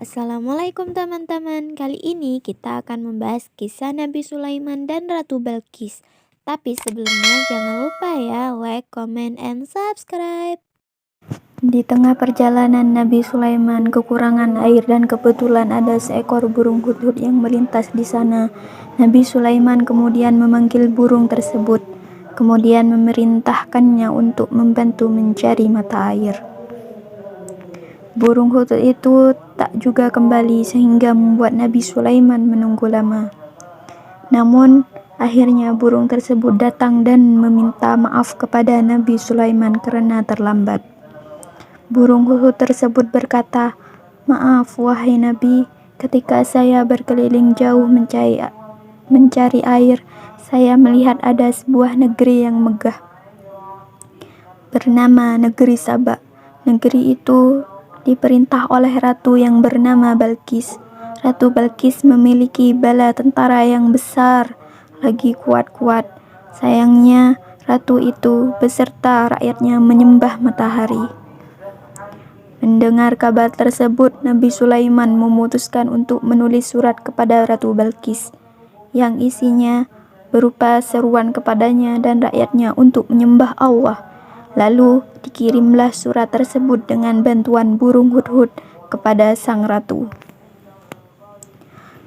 Assalamualaikum teman-teman. Kali ini kita akan membahas kisah Nabi Sulaiman dan Ratu Balkis. Tapi sebelumnya jangan lupa ya like, comment, and subscribe. Di tengah perjalanan Nabi Sulaiman kekurangan air dan kebetulan ada seekor burung hudhud yang melintas di sana. Nabi Sulaiman kemudian memanggil burung tersebut, kemudian memerintahkannya untuk membantu mencari mata air. Burung hudhud itu tak juga kembali sehingga membuat Nabi Sulaiman menunggu lama. Namun, akhirnya burung tersebut datang dan meminta maaf kepada Nabi Sulaiman karena terlambat. Burung hudhud tersebut berkata, "Maaf wahai Nabi, ketika saya berkeliling jauh mencari air, saya melihat ada sebuah negeri yang megah bernama Negeri Saba. Negeri itu diperintah oleh ratu yang bernama Balkis. Ratu Balkis memiliki bala tentara yang besar, lagi kuat-kuat. Sayangnya, ratu itu beserta rakyatnya menyembah matahari." Mendengar kabar tersebut, Nabi Sulaiman memutuskan untuk menulis surat kepada Ratu Balkis, yang isinya berupa seruan kepadanya dan rakyatnya untuk menyembah Allah. Lalu dikirimlah surat tersebut dengan bantuan burung hudhud kepada sang ratu.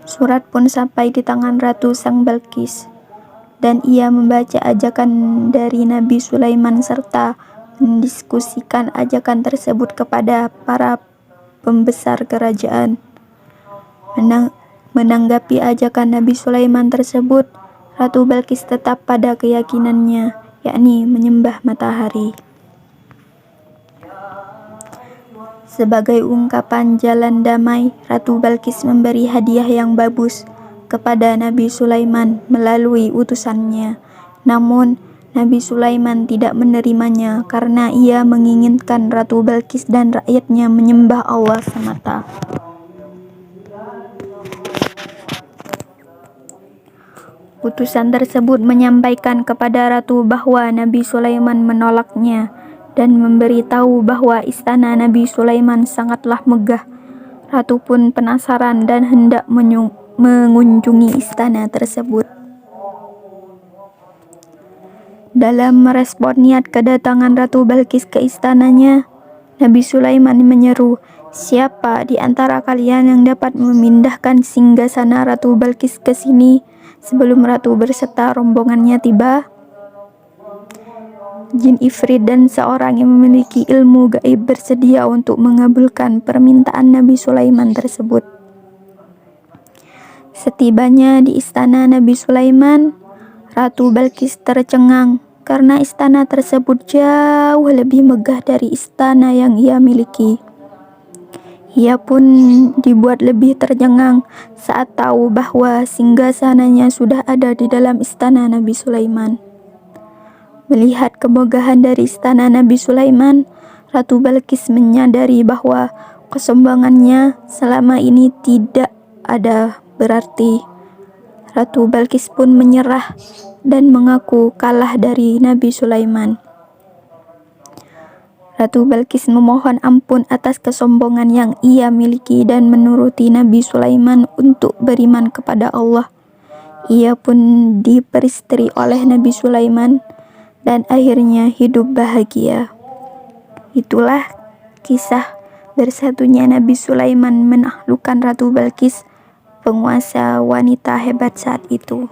Surat pun sampai di tangan Ratu Sang Balkis, dan ia membaca ajakan dari Nabi Sulaiman serta mendiskusikan ajakan tersebut kepada para pembesar kerajaan. Menanggapi ajakan Nabi Sulaiman tersebut, Ratu Balkis tetap pada keyakinannya, yakni menyembah matahari. Sebagai ungkapan jalan damai, Ratu Balkis memberi hadiah yang bagus kepada Nabi Sulaiman melalui utusannya. Namun, Nabi Sulaiman tidak menerimanya karena ia menginginkan Ratu Balkis dan rakyatnya menyembah Allah semata. Utusan tersebut menyampaikan kepada ratu bahwa Nabi Sulaiman menolaknya dan memberitahu bahwa istana Nabi Sulaiman sangatlah megah. Ratu pun penasaran dan hendak mengunjungi istana tersebut. Dalam merespon niat kedatangan Ratu Balkis ke istananya, Nabi Sulaiman menyeru, "Siapa di antara kalian yang dapat memindahkan singgasana Ratu Balkis ke sini sebelum Ratu berserta rombongannya tiba?" Jin Ifrit dan seorang yang memiliki ilmu gaib bersedia untuk mengabulkan permintaan Nabi Sulaiman tersebut. Setibanya di istana Nabi Sulaiman, Ratu Balkis tercengang karena istana tersebut jauh lebih megah dari istana yang ia miliki. Ia pun dibuat lebih tercengang saat tahu bahwa singgasananya sudah ada di dalam istana Nabi Sulaiman. Melihat kemegahan dari istana Nabi Sulaiman, Ratu Balkis menyadari bahwa kesombongannya selama ini tidak ada berarti. Ratu Balkis pun menyerah dan mengaku kalah dari Nabi Sulaiman. Ratu Balkis memohon ampun atas kesombongan yang ia miliki dan menuruti Nabi Sulaiman untuk beriman kepada Allah. Ia pun diperistri oleh Nabi Sulaiman dan akhirnya hidup bahagia. Itulah kisah bersatunya Nabi Sulaiman menaklukkan Ratu Balkis, penguasa wanita hebat saat itu.